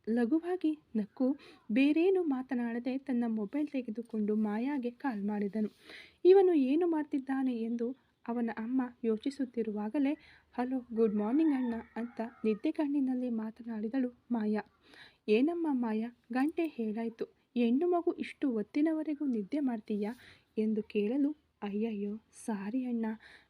ಲಘುವಾಗಿ ನಕ್ಕು ಬೇರೇನು ಮಾತನಾಡದೆ ತನ್ನ ಮೊಬೈಲ್ ತೆಗೆದುಕೊಂಡು ಮಾಯಾಗೆ ಕಾಲ್ ಮಾಡಿದನು. ಇವನು ಏನು ಮಾಡ್ತಿದ್ದಾನೆ ಎಂದು ಅವನ ಅಮ್ಮ ಯೋಚಿಸುತ್ತಿರುವಾಗಲೇ, ಹಲೋ, ಗುಡ್ ಮಾರ್ನಿಂಗ್ ಅಣ್ಣ ಅಂತ ನಿದ್ದೆ ಕಣ್ಣಿನಲ್ಲಿ ಮಾತನಾಡಿದಳು ಮಾಯಾ. ಏನಮ್ಮ ಮಾಯಾ, ಗಂಟೆ 7 ಆಯಿತು, ಹೆಣ್ಣು ಮಗು ಇಷ್ಟು ಹೊತ್ತಿನವರೆಗೂ ನಿದ್ದೆ ಮಾಡ್ತೀಯಾ ಎಂದು ಕೇಳಲು, ಅಯ್ಯಯ್ಯೋ ಸಾರಿ ಅಣ್ಣ,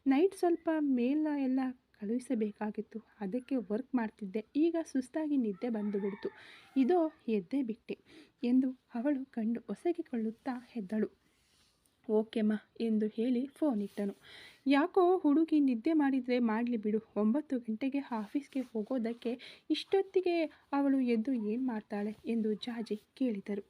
ನೈಟ್ ಸ್ವಲ್ಪ ಮೇಲ ಎಲ್ಲ ಕಳುಹಿಸಬೇಕಾಗಿತ್ತು, ಅದಕ್ಕೆ ವರ್ಕ್ ಮಾಡ್ತಿದ್ದೆ. ಈಗ ಸುಸ್ತಾಗಿ ನಿದ್ದೆ ಬಂದು ಬಿಡ್ತು, ಇದೋ ಎದ್ದೇ ಬಿಟ್ಟೆ ಎಂದು ಅವಳು ಕಣ್ಣು ಒಸಗಿಕೊಳ್ಳುತ್ತಾ ಎದ್ದಳು. ಓಕೆಮ್ಮ ಎಂದು ಹೇಳಿ ಫೋನ್ ಇಟ್ಟನು. ಯಾಕೋ ಹುಡುಗಿ ನಿದ್ದೆ ಮಾಡಿದರೆ ಮಾಡಲಿ ಬಿಡು, 9 ಗಂಟೆಗೆ ಆಫೀಸ್ಗೆ ಹೋಗೋದಕ್ಕೆ ಇಷ್ಟೊತ್ತಿಗೆ ಅವಳು ಎದ್ದು ಏನು ಮಾಡ್ತಾಳೆ ಎಂದು ಜಾಜಿ ಕೇಳಿದರು.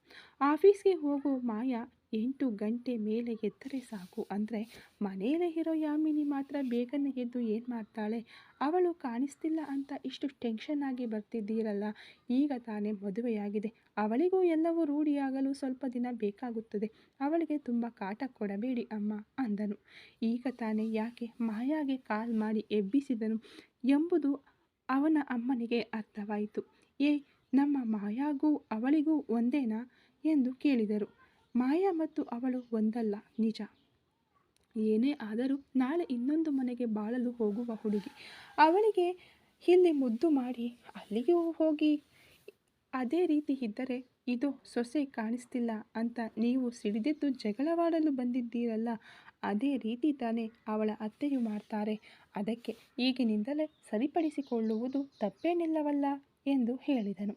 ಆಫೀಸ್ಗೆ ಹೋಗೋ ಮಾಯಾ 8 ಗಂಟೆ ಮೇಲೆ ಎದ್ದರೆ ಸಾಕು ಅಂದರೆ ಮನೆಯಲ್ಲೇ ಇರೋ ಯಾಮಿನಿ ಮಾತ್ರ ಬೇಗನೆ ಎದ್ದು ಏನು ಮಾಡ್ತಾಳೆ? ಅವಳು ಕಾಣಿಸ್ತಿಲ್ಲ ಅಂತ ಇಷ್ಟು ಟೆನ್ಷನ್ ಆಗಿ ಬರ್ತಿದ್ದೀರಲ್ಲ, ಈಗ ತಾನೇ ಮದುವೆಯಾಗಿದೆ. ಅವಳಿಗೂ ಎಲ್ಲವೂ ರೂಢಿಯಾಗಲು ಸ್ವಲ್ಪ ದಿನ ಬೇಕಾಗುತ್ತದೆ. ಅವಳಿಗೆ ತುಂಬ ಕಾಟ ಕೊಡಬೇಡಿ ಅಮ್ಮ ಅಂದನು. ಈಗ ತಾನೇ ಯಾಕೆ ಮಾಯಾಗೆ ಕಾಲ್ ಮಾಡಿ ಎಬ್ಬಿಸಿದನು ಎಂಬುದು ಅವನ ಅಮ್ಮನಿಗೆ ಅರ್ಥವಾಯಿತು. ನಮ್ಮ ಮಾಯಾಗೂ ಅವಳಿಗೂ ಒಂದೇನಾ ಎಂದು ಕೇಳಿದರು. ಮಾಯಾ ಮತ್ತು ಅವಳು ಒಂದಲ್ಲ, ನಿಜ. ಏನೇ ಆದರೂ ನಾಳೆ ಇನ್ನೊಂದು ಮನೆಗೆ ಬಾಳಲು ಹೋಗುವ ಹುಡುಗಿ. ಅವಳಿಗೆ ಇಲ್ಲಿ ಮುದ್ದು ಮಾಡಿ ಅಲ್ಲಿಯೂ ಹೋಗಿ ಅದೇ ರೀತಿ ಇದ್ದರೆ ಇದು ಸೊಸೆ ಕಾಣಿಸ್ತಿಲ್ಲ ಅಂತ ನೀವು ಸಿಡಿದೆದ್ದು ಜಗಳವಾಡಲು ಬಂದಿದ್ದೀರಲ್ಲ, ಅದೇ ರೀತಿ ತಾನೇ ಅವಳ ಅತ್ತೆಯು ಮಾಡ್ತಾರೆ. ಅದಕ್ಕೆ ಈಗಿನಿಂದಲೇ ಸರಿಪಡಿಸಿಕೊಳ್ಳುವುದು ತಪ್ಪೇನಿಲ್ಲವಲ್ಲ ಎಂದು ಹೇಳಿದನು.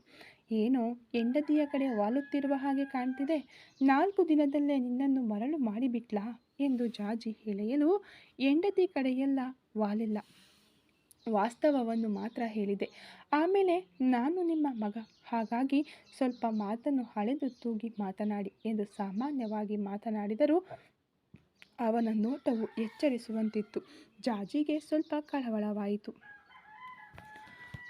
ಏನೋ ಹೆಂಡತಿಯ ಕಡೆ ವಾಲುತ್ತಿರುವ ಹಾಗೆ ಕಾಣ್ತಿದೆ. 4 ದಿನದಲ್ಲೇ ನಿನ್ನನ್ನು ಮರಳು ಮಾಡಿಬಿಟ್ಲಾ ಎಂದು ಜಾಜಿ ಎಳೆಯಲು, ಹೆಂಡತಿ ಕಡೆಯೆಲ್ಲ ವಾಲಿಲ್ಲ, ವಾಸ್ತವವನ್ನು ಮಾತ್ರ ಹೇಳಿದೆ. ಆಮೇಲೆ ನಾನು ನಿಮ್ಮ ಮಗ, ಹಾಗಾಗಿ ಸ್ವಲ್ಪ ಮಾತನ್ನು ಹಳೆದು ತೂಗಿ ಮಾತನಾಡಿ ಎಂದು ಸಾಮಾನ್ಯವಾಗಿ ಮಾತನಾಡಿದರೂ ಅವನ ನೋಟವು ಎಚ್ಚರಿಸುವಂತಿತ್ತು. ಜಾಜಿಗೆ ಸ್ವಲ್ಪ ಕಳವಳವಾಯಿತು.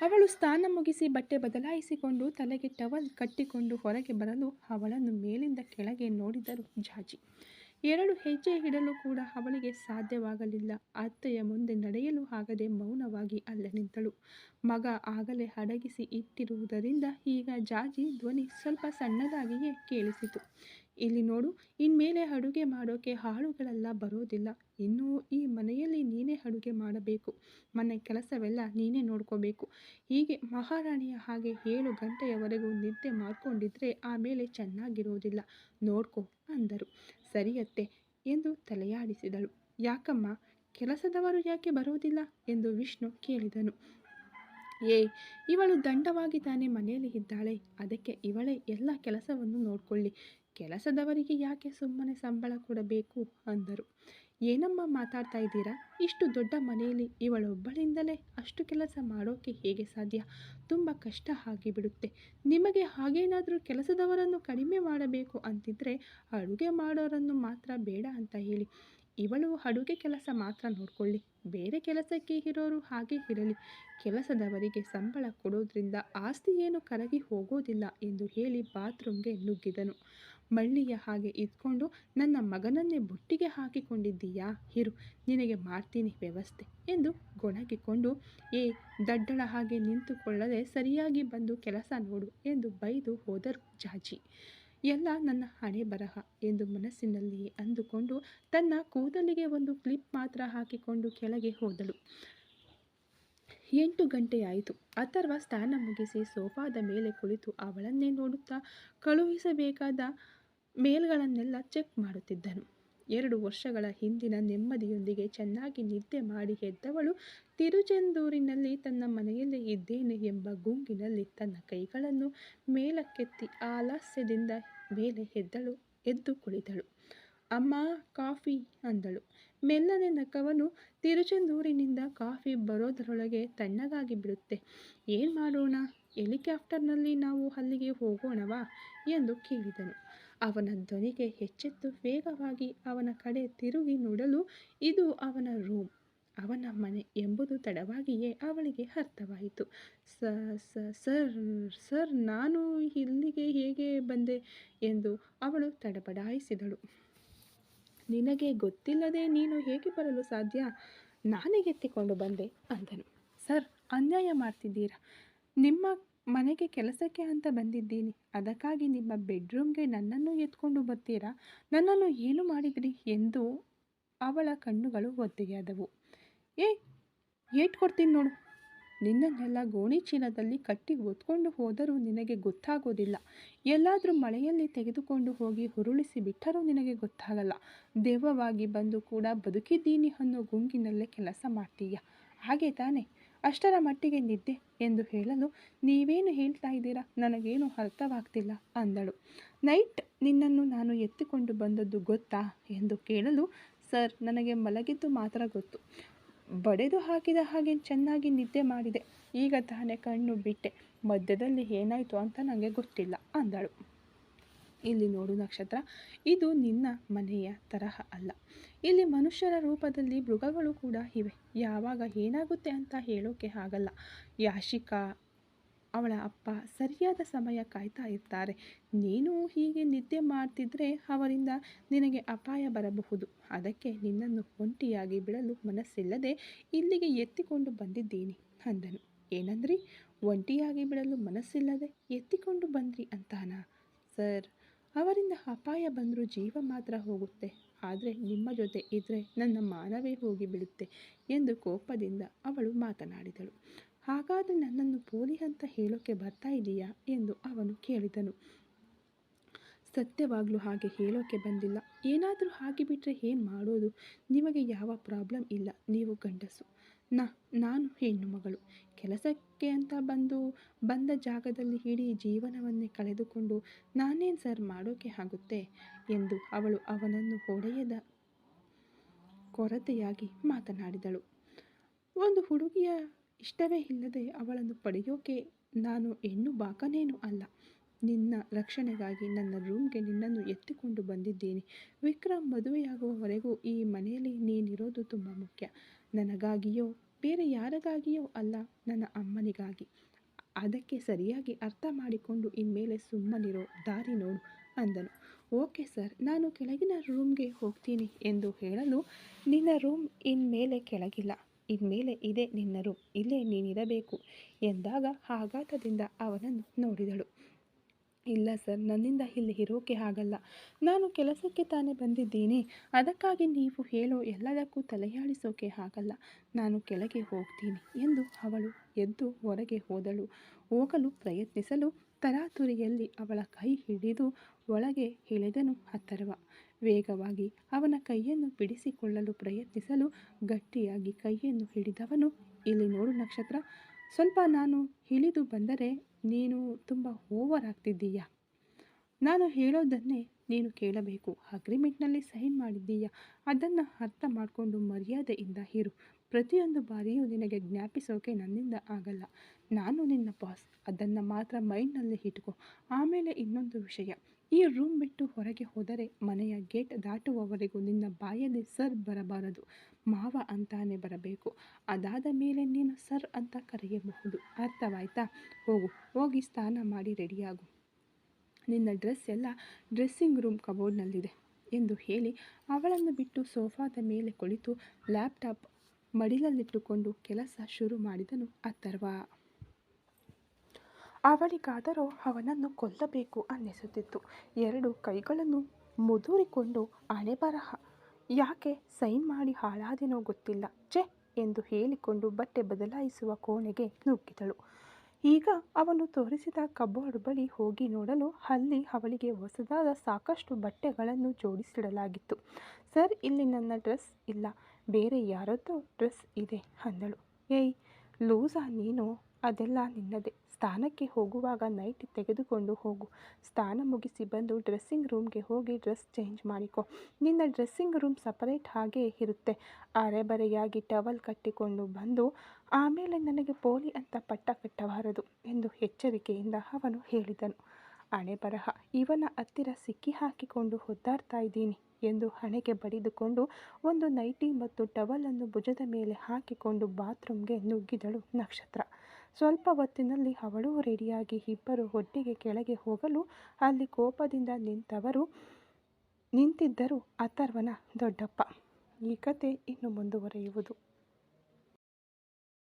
ಅವಳು ಸ್ನಾನ ಮುಗಿಸಿ ಬಟ್ಟೆ ಬದಲಾಯಿಸಿಕೊಂಡು ತಲೆಗೆ ಟವಲ್ ಕಟ್ಟಿಕೊಂಡು ಹೊರಗೆ ಬರಲು ಅವಳನ್ನು ಮೇಲಿಂದ ಕೆಳಗೆ ನೋಡಿದರು ಜಾಜಿ. 2 ಹೆಜ್ಜೆ ಇಡಲು ಕೂಡ ಅವಳಿಗೆ ಸಾಧ್ಯವಾಗಲಿಲ್ಲ. ಅತ್ತೆಯ ಮುಂದೆ ನಡೆಯಲು ಆಗದೆ ಮೌನವಾಗಿ ಅಲ್ಲೇ ನಿಂತಳು. ಮಗ ಆಗಲೇ ಅಡಗಿಸಿ ಇಟ್ಟಿರುವುದರಿಂದ ಈಗ ಜಾಜಿ ಧ್ವನಿ ಸ್ವಲ್ಪ ಸಣ್ಣದಾಗಿಯೇ ಕೇಳಿಸಿತು. ಇಲ್ಲಿ ನೋಡು, ಇನ್ಮೇಲೆ ಅಡುಗೆ ಮಾಡೋಕೆ ಆಳುಗಳೆಲ್ಲ ಬರೋದಿಲ್ಲ. ಇನ್ನೂ ಈ ಮನೆಯಲ್ಲಿ ನೀನೇ ಅಡುಗೆ ಮಾಡಬೇಕು. ಮನೆ ಕೆಲಸವೆಲ್ಲ ನೀನೇ ನೋಡ್ಕೋಬೇಕು. ಹೀಗೆ ಮಹಾರಾಣಿಯ ಹಾಗೆ 7 ಗಂಟೆಯವರೆಗೂ ನಿದ್ದೆ ಮಾಡ್ಕೊಂಡಿದ್ರೆ ಆಮೇಲೆ ಚೆನ್ನಾಗಿರೋದಿಲ್ಲ. ನೋಡ್ಕೋ ಅಂದರು. ಸರಿಯತ್ತೆ ಎಂದು ತಲೆಯಾಡಿಸಿದಳು. ಯಾಕಮ್ಮ, ಕೆಲಸದವರು ಯಾಕೆ ಬರೋದಿಲ್ಲ ಎಂದು ವಿಷ್ಣು ಕೇಳಿದನು. ಇವಳು ದಂಡವಾಗಿ ತಾನೇ ಮನೆಯಲ್ಲಿ ಇದ್ದಾಳೆ. ಅದಕ್ಕೆ ಇವಳೇ ಎಲ್ಲ ಕೆಲಸವನ್ನು ನೋಡ್ಕೊಳ್ಳಿ. ಕೆಲಸದವರಿಗೆ ಯಾಕೆ ಸುಮ್ಮನೆ ಸಂಬಳ ಕೊಡಬೇಕು ಅಂದರು. ಏನಮ್ಮ ಮಾತಾಡ್ತಾ ಇದ್ದೀರಾ? ಇಷ್ಟು ದೊಡ್ಡ ಮನೆಯಲ್ಲಿ ಇವಳೊಬ್ಬಳಿಂದಲೇ ಅಷ್ಟು ಕೆಲಸ ಮಾಡೋಕೆ ಹೇಗೆ ಸಾಧ್ಯ? ತುಂಬ ಕಷ್ಟ ಆಗಿಬಿಡುತ್ತೆ. ನಿಮಗೆ ಹಾಗೇನಾದರೂ ಕೆಲಸದವರನ್ನು ಕಡಿಮೆ ಮಾಡಬೇಕು ಅಂತಿದ್ರೆ ಅಡುಗೆ ಮಾಡೋರನ್ನು ಮಾತ್ರ ಬೇಡ ಅಂತ ಹೇಳಿ. ಇವಳು ಅಡುಗೆ ಕೆಲಸ ಮಾತ್ರ ನೋಡ್ಕೊಳ್ಳಿ. ಬೇರೆ ಕೆಲಸಕ್ಕೆ ಇರೋರು ಹಾಗೆ ಇರಲಿ. ಕೆಲಸದವರಿಗೆ ಸಂಬಳ ಕೊಡೋದ್ರಿಂದ ಆಸ್ತಿ ಏನು ಕರಗಿ ಹೋಗೋದಿಲ್ಲ ಎಂದು ಹೇಳಿ ಬಾತ್ರೂಮ್ಗೆ ನುಗ್ಗಿದನು. ಮಳ್ಳಿಯ ಹಾಗೆ ಇದ್ಕೊಂಡು ನನ್ನ ಮಗನನ್ನೇ ಬುಟ್ಟಿಗೆ ಹಾಕಿಕೊಂಡಿದ್ದೀಯಾ? ಇರು, ನಿನಗೆ ಮಾಡ್ತೀನಿ ವ್ಯವಸ್ಥೆ ಎಂದು ಗೊಣಗಿಕೊಂಡು, ದಡ್ಡಳ ಹಾಗೆ ನಿಂತುಕೊಳ್ಳದೆ ಸರಿಯಾಗಿ ಬಂದು ಕೆಲಸ ನೋಡು ಎಂದು ಬೈದು ಹೋದರು ಜಾಜಿ. ಎಲ್ಲ ನನ್ನ ಹಣೆ ಬರಹ ಎಂದು ಮನಸ್ಸಿನಲ್ಲಿಯೇ ಅಂದುಕೊಂಡು ತನ್ನ ಕೂದಲಿಗೆ ಒಂದು ಕ್ಲಿಪ್ ಮಾತ್ರ ಹಾಕಿಕೊಂಡು ಕೆಳಗೆ ಹೋದಳು. 8 ಗಂಟೆಯಾಯಿತು. ಅಥರ್ವ ಸ್ನಾನ ಮುಗಿಸಿ ಸೋಫಾದ ಮೇಲೆ ಕುಳಿತು ಅವಳನ್ನೇ ನೋಡುತ್ತಾ ಕಳುಹಿಸಬೇಕಾದ ಮೇಲ್ಗಳನ್ನೆಲ್ಲ ಚೆಕ್ ಮಾಡುತ್ತಿದ್ದನು. 2 ವರ್ಷಗಳ ಹಿಂದಿನ ನೆಮ್ಮದಿಯೊಂದಿಗೆ ಚೆನ್ನಾಗಿ ನಿದ್ದೆ ಮಾಡಿ ಎದ್ದವಳು ತಿರುಚೆಂದೂರಿನಲ್ಲಿ ತನ್ನ ಮನೆಯಲ್ಲೇ ಇದ್ದೇನೆ ಎಂಬ ಗುಂಗಿನಲ್ಲಿ ತನ್ನ ಕೈಗಳನ್ನು ಮೇಲಕ್ಕೆತ್ತಿ ಆಲಸ್ಯದಿಂದ ಮೇಲೆ ಎದ್ದು ಕುಳಿತಳು. ಅಮ್ಮ, ಕಾಫಿ ಅಂದಳು. ಮೆಲ್ಲನೆ ನಕ್ಕವನು, ತಿರುಚೆಂದೂರಿನಿಂದ ಕಾಫಿ ಬರೋದರೊಳಗೆ ತಣ್ಣಗಾಗಿ ಬಿಡುತ್ತೆ. ಏನು ಮಾಡೋಣ? ಹೆಲಿಕಾಪ್ಟರ್ನಲ್ಲಿ ನಾವು ಅಲ್ಲಿಗೆ ಹೋಗೋಣವಾ ಎಂದು ಕೇಳಿದನು. ಅವನ ಧ್ವನಿಗೆ ಎಚ್ಚೆತ್ತು ವೇಗವಾಗಿ ಅವನ ಕಡೆ ತಿರುಗಿ ನೋಡಲು ಇದು ಅವನ ರೂಮ್, ಅವನ ಮನೆ ಎಂಬುದು ತಡವಾಗಿಯೇ ಅವಳಿಗೆ ಅರ್ಥವಾಯಿತು. ಸರ್, ನಾನು ಇಲ್ಲಿಗೆ ಹೇಗೆ ಬಂದೆ ಎಂದು ಅವಳು ತಡಬಡಾಯಿಸಿದಳು. ನಿನಗೆ ಗೊತ್ತಿಲ್ಲದೆ ನೀನು ಹೇಗೆ ಬರಲು ಸಾಧ್ಯ? ನಾನೇ ಎತ್ತಿಕೊಂಡು ಬಂದೆ ಅಂದನು. ಸರ್, ಅನ್ಯಾಯ ಮಾಡ್ತಿದ್ದೀರಾ. ನಿಮ್ಮ ಮನೆಗೆ ಕೆಲಸಕ್ಕೆ ಅಂತ ಬಂದಿದ್ದೀನಿ. ಅದಕ್ಕಾಗಿ ನಿಮ್ಮ ಬೆಡ್ರೂಮ್ಗೆ ನನ್ನನ್ನು ಎತ್ಕೊಂಡು ಬರ್ತೀರಾ? ನನ್ನನ್ನು ಏನು ಮಾಡಿದ್ರಿ ಎಂದು ಅವಳ ಕಣ್ಣುಗಳು ಒದ್ದೆಯಾದವು. ಏಟ್ ಕೊಡ್ತೀನಿ ನೋಡು. ನಿನ್ನನ್ನೆಲ್ಲ ಗೋಣಿ ಚೀಲದಲ್ಲಿ ಕಟ್ಟಿ ಹೊತ್ಕೊಂಡು ಹೋದರೂ ನಿನಗೆ ಗೊತ್ತಾಗೋದಿಲ್ಲ. ಎಲ್ಲಾದರೂ ಮಳೆಯಲ್ಲಿ ತೆಗೆದುಕೊಂಡು ಹೋಗಿ ಉರುಳಿಸಿ ಬಿಟ್ಟರೂ ನಿನಗೆ ಗೊತ್ತಾಗಲ್ಲ. ದೆವ್ವವಾಗಿ ಬಂದು ಕೂಡ ಬದುಕಿದ್ದೀನಿ ಅನ್ನೋ ಗುಂಗಿನಲ್ಲೇ ಕೆಲಸ ಮಾಡ್ತೀಯ, ಹಾಗೆ ತಾನೆ? ಅಷ್ಟರ ಮಟ್ಟಿಗೆ ನಿದ್ದೆ ಎಂದು ಹೇಳಲು, ನೀವೇನು ಹೇಳ್ತಾ ಇದ್ದೀರಾ? ನನಗೇನು ಅರ್ಥವಾಗ್ತಿಲ್ಲ ಅಂದಳು. ನೈಟ್ ನಿನ್ನನ್ನು ನಾನು ಎತ್ತಿಕೊಂಡು ಬಂದದ್ದು ಗೊತ್ತಾ ಎಂದು ಕೇಳಲು, ಸರ್, ನನಗೆ ಮಲಗಿದ್ದು ಮಾತ್ರ ಗೊತ್ತು. ಬಡೆದು ಹಾಕಿದ ಹಾಗೆ ಚೆನ್ನಾಗಿ ನಿದ್ದೆ ಮಾಡಿದೆ. ಈಗ ತಾನೇ ಕಣ್ಣು ಬಿಟ್ಟೆ. ಮಧ್ಯದಲ್ಲಿ ಏನಾಯಿತು ಅಂತ ನನಗೆ ಗೊತ್ತಿಲ್ಲ ಅಂದಳು. ಇಲ್ಲಿ ನೋಡು ನಕ್ಷತ್ರ, ಇದು ನಿನ್ನ ಮನೆಯ ತರಹ ಅಲ್ಲ. ಇಲ್ಲಿ ಮನುಷ್ಯರ ರೂಪದಲ್ಲಿ ಮೃಗಗಳು ಕೂಡ ಇವೆ. ಯಾವಾಗ ಏನಾಗುತ್ತೆ ಅಂತ ಹೇಳೋಕೆ ಆಗಲ್ಲ. ಯಾಶಿಕಾ ಅವಳ ಅಪ್ಪ ಸರಿಯಾದ ಸಮಯ ಕಾಯ್ತಾ ಇರ್ತಾರೆ. ನೀನು ಹೀಗೆ ನಿದ್ದೆ ಮಾಡ್ತಿದ್ರೆ ಅವರಿಂದ ನಿನಗೆ ಅಪಾಯ ಬರಬಹುದು. ಅದಕ್ಕೆ ನಿನ್ನನ್ನು ಒಂಟಿಯಾಗಿ ಬಿಡಲು ಮನಸ್ಸಿಲ್ಲದೆ ಇಲ್ಲಿಗೆ ಎತ್ತಿಕೊಂಡು ಬಂದಿದ್ದೀನಿ ಅಂದನು. ಏನಂದ್ರಿ? ಒಂಟಿಯಾಗಿ ಬಿಡಲು ಮನಸ್ಸಿಲ್ಲದೆ ಎತ್ತಿಕೊಂಡು ಬಂದ್ರಿ ಅಂತಾನಾ? ಸರ್, ಅವರಿಂದ ಅಪಾಯ ಬಂದರೂ ಜೀವ ಮಾತ್ರ ಹೋಗುತ್ತೆ. ಆದರೆ ನಿಮ್ಮ ಜೊತೆ ಇದ್ದರೆ ನನ್ನ ಮಾನವೇ ಹೋಗಿಬಿಡುತ್ತೆ ಎಂದು ಕೋಪದಿಂದ ಅವಳು ಮಾತನಾಡಿದಳು. ಹಾಗಾದರೆ ನನ್ನನ್ನು ಪೋಲಿ ಅಂತ ಹೇಳೋಕೆ ಬರ್ತಾ ಇದೆಯಾ ಎಂದು ಅವನು ಕೇಳಿದನು. ಸತ್ಯವಾಗ್ಲೂ ಹಾಗೆ ಹೇಳೋಕೆ ಬಂದಿಲ್ಲ. ಏನಾದರೂ ಆಗಿಬಿಟ್ರೆ ಏನು ಮಾಡೋದು? ನಿಮಗೆ ಯಾವ ಪ್ರಾಬ್ಲಮ್ ಇಲ್ಲ, ನೀವು ಗಂಡಸು, ನಾನು ಹೆಣ್ಣು ಮಗಳು. ಕೆಲಸಕ್ಕೆ ಅಂತ ಬಂದ ಜಾಗದಲ್ಲಿ ಇಡೀ ಜೀವನವನ್ನೇ ಕಳೆದುಕೊಂಡು ನಾನೇನು ಸರ್ ಮಾಡೋಕೆ ಆಗುತ್ತೆ ಎಂದು ಅವಳು ಅವನನ್ನು ಹೊಡೆಯದ ಕೊರತೆಯಾಗಿ ಮಾತನಾಡಿದಳು. ಒಂದು ಹುಡುಗಿಯ ಇಷ್ಟವೇ ಇಲ್ಲದೆ ಅವಳನ್ನು ಪಡೆಯೋಕೆ ನಾನು ಹೆಣ್ಣು ಬಾಕನೇನೂ ಅಲ್ಲ. ನಿನ್ನ ರಕ್ಷಣೆಗಾಗಿ ನನ್ನ ರೂಮ್ಗೆ ನಿನ್ನನ್ನು ಎತ್ತಿಕೊಂಡು ಬಂದಿದ್ದೀನಿ. ವಿಕ್ರಮ್ ಮದುವೆಯಾಗುವವರೆಗೂ ಈ ಮನೆಯಲ್ಲಿ ನೀನಿರೋದು ತುಂಬ ಮುಖ್ಯ. ನನಗಾಗಿಯೋ ಬೇರೆ ಯಾರಿಗಾಗಿಯೋ ಅಲ್ಲ, ನನ್ನ ಅಮ್ಮನಿಗಾಗಿ. ಅದಕ್ಕೆ ಸರಿಯಾಗಿ ಅರ್ಥ ಮಾಡಿಕೊಂಡು ಇನ್ಮೇಲೆ ಸುಮ್ಮನಿರೋ, ದಾರಿ ನೋಡು ಅಂದನು. ಓಕೆ ಸರ್, ನಾನು ಕೆಳಗಿನ ರೂಮ್ಗೆ ಹೋಗ್ತೀನಿ ಎಂದು ಹೇಳಲು, ನಿನ್ನ ರೂಮ್ ಇನ್ಮೇಲೆ ಕೆಳಗಿಲ್ಲ, ಇನ್ಮೇಲೆ ಇದೇ ನಿನ್ನ ರೂಮ್, ಇಲ್ಲೇ ನೀನಿರಬೇಕು ಎಂದಾಗ ಆಘಾತದಿಂದ ಅವನನ್ನು ನೋಡಿದಳು. ಇಲ್ಲ ಸರ್, ನನ್ನಿಂದ ಇಲ್ಲಿ ಇರೋಕೆ ಆಗಲ್ಲ. ನಾನು ಕೆಲಸಕ್ಕೆ ತಾನೇ ಬಂದಿದ್ದೀನಿ. ಅದಕ್ಕಾಗಿ ನೀವು ಹೇಳೋ ಎಲ್ಲದಕ್ಕೂ ತಲೆಯಾಡಿಸೋಕೆ ಆಗಲ್ಲ. ನಾನು ಕೆಳಗೆ ಹೋಗ್ತೀನಿ ಎಂದು ಅವಳು ಎದ್ದು ಹೊರಗೆ ಹೋಗಲು ಪ್ರಯತ್ನಿಸಲು ತರಾತುರಿಯಲ್ಲಿ ಅವಳ ಕೈ ಹಿಡಿದು ಒಳಗೆ ಇಳಿದನು ಅಥರ್ವ. ವೇಗವಾಗಿ ಅವನ ಕೈಯನ್ನು ಬಿಡಿಸಿಕೊಳ್ಳಲು ಪ್ರಯತ್ನಿಸಲು ಗಟ್ಟಿಯಾಗಿ ಕೈಯನ್ನು ಹಿಡಿದವನು, ಇಲ್ಲಿ ನೋಡು ನಕ್ಷತ್ರ, ಸ್ವಲ್ಪ ನಾನು ಇಳಿದು ಬಂದರೆ ನೀನು ತುಂಬ ಓವರ್ ಆಗ್ತಿದ್ದೀಯಾ. ನಾನು ಹೇಳೋದನ್ನೇ ನೀನು ಕೇಳಬೇಕು. ಅಗ್ರಿಮೆಂಟ್ನಲ್ಲಿ ಸೈನ್ ಮಾಡಿದ್ದೀಯಾ, ಅದನ್ನು ಅರ್ಥ ಮಾಡಿಕೊಂಡು ಮರ್ಯಾದೆಯಿಂದ ಇರು. ಪ್ರತಿಯೊಂದು ಬಾರಿಯೂ ನಿನಗೆ ಜ್ಞಾಪಿಸೋಕೆ ನನ್ನಿಂದ ಆಗಲ್ಲ. ನಾನು ನಿನ್ನ ಬಾಸ್, ಅದನ್ನು ಮಾತ್ರ ಮೈಂಡ್ನಲ್ಲಿ ಇಟ್ಕೋ. ಆಮೇಲೆ ಇನ್ನೊಂದು ವಿಷಯ, ಈ ರೂಮ್ ಬಿಟ್ಟು ಹೊರಗೆ ಹೋದರೆ ಮನೆಯ ಗೇಟ್ ದಾಟುವವರೆಗೂ ನಿನ್ನ ಬಾಯಲ್ಲಿ ಸರ್ ಬರಬಾರದು, ಮಾವ ಅಂತಾನೆ ಬರಬೇಕು. ಅದಾದ ಮೇಲೆ ನೀನು ಸರ್ ಅಂತ ಕರೆಯಬಹುದು. ಅರ್ಥವಾಯ್ತಾ? ಹೋಗಿ ಸ್ನಾನ ಮಾಡಿ ರೆಡಿಯಾಗು. ನಿನ್ನ ಡ್ರೆಸ್ ಎಲ್ಲ ಡ್ರೆಸ್ಸಿಂಗ್ ರೂಮ್ ಕಬೋರ್ಡ್ನಲ್ಲಿದೆ ಎಂದು ಹೇಳಿ ಅವಳನ್ನು ಬಿಟ್ಟು ಸೋಫಾದ ಮೇಲೆ ಕುಳಿತು ಲ್ಯಾಪ್ಟಾಪ್ ಮಡಿಲಲ್ಲಿಟ್ಟುಕೊಂಡು ಕೆಲಸ ಶುರು ಮಾಡಿದನು ಅಥರ್ವ. ಅವಳಿಗಾದರೂ ಅವನನ್ನು ಕೊಲ್ಲಬೇಕು ಅನ್ನಿಸುತ್ತಿತ್ತು. ಎರಡು ಕೈಗಳನ್ನು ಮುದುರಿಕೊಂಡು ಹಣೆಬರಹ ಯಾಕೆ ಸೈನ್ ಮಾಡಿ ಹಾಳಾದೇನೋ ಗೊತ್ತಿಲ್ಲ, ಛೆ ಎಂದು ಹೇಳಿಕೊಂಡು ಬಟ್ಟೆ ಬದಲಾಯಿಸುವ ಕೋಣೆಗೆ ನುಗ್ಗಿದಳು. ಈಗ ಅವನು ತೋರಿಸಿದ ಕಬೋರ್ಡ್ ಬಳಿ ಹೋಗಿ ನೋಡಲು ಅಲ್ಲಿ ಅವಳಿಗೆ ಹೊಸದಾದ ಸಾಕಷ್ಟು ಬಟ್ಟೆಗಳನ್ನು ಜೋಡಿಸಿಡಲಾಗಿತ್ತು. ಸರ್, ಇಲ್ಲಿ ನನ್ನ ಡ್ರೆಸ್ ಇಲ್ಲ, ಬೇರೆ ಯಾರದ್ದೋ ಡ್ರೆಸ್ ಇದೆ ಅಂದಳು. ಏಯ್ ಲೂಸಾ ನೀನು, ಅದೆಲ್ಲ ನಿನ್ನದೇ. ಸ್ನಾನಕ್ಕೆ ಹೋಗುವಾಗ ನೈಟಿ ತೆಗೆದುಕೊಂಡು ಹೋಗು. ಸ್ನಾನ ಮುಗಿಸಿ ಬಂದು ಡ್ರೆಸ್ಸಿಂಗ್ ರೂಮ್ಗೆ ಹೋಗಿ ಡ್ರೆಸ್ ಚೇಂಜ್ ಮಾಡಿಕೊ. ನಿನ್ನ ಡ್ರೆಸ್ಸಿಂಗ್ ರೂಮ್ ಸಪರೇಟ್ ಹಾಗೇ ಇರುತ್ತೆ. ಅರೆಬರೆಯಾಗಿ ಟವಲ್ ಕಟ್ಟಿಕೊಂಡು ಬಂದು ಆಮೇಲೆ ನನಗೆ ಪೋಲಿ ಅಂತ ಪಟ್ಟ ಕಟ್ಟಬಾರದು ಎಂದು ಎಚ್ಚರಿಕೆಯಿಂದ ಅವನು ಹೇಳಿದನು. ಹಣೆಬರಹ ಇವನ ಹತ್ತಿರ ಸಿಕ್ಕಿ ಹಾಕಿಕೊಂಡು ಒದ್ದಾಡ್ತಾ ಇದ್ದೀನಿ ಎಂದು ಹಣೆಗೆ ಬಡಿದುಕೊಂಡು ಒಂದು ನೈಟಿ ಮತ್ತು ಟವಲನ್ನು ಭುಜದ ಮೇಲೆ ಹಾಕಿಕೊಂಡು ಬಾತ್ರೂಮ್ಗೆ ನುಗ್ಗಿದಳು ನಕ್ಷತ್ರ. ಸ್ವಲ್ಪ ಹೊತ್ತಿನಲ್ಲಿ ಅವಳು ರೆಡಿಯಾಗಿ ಇಬ್ಬರು ಒಟ್ಟಿಗೆ ಕೆಳಗೆ ಹೋಗಲು ಅಲ್ಲಿ ಕೋಪದಿಂದ ನಿಂತಿದ್ದರು ಅಥರ್ವನ ದೊಡ್ಡಪ್ಪ. ಈ ಕತೆ ಇನ್ನು ಮುಂದುವರಿಯುವುದು.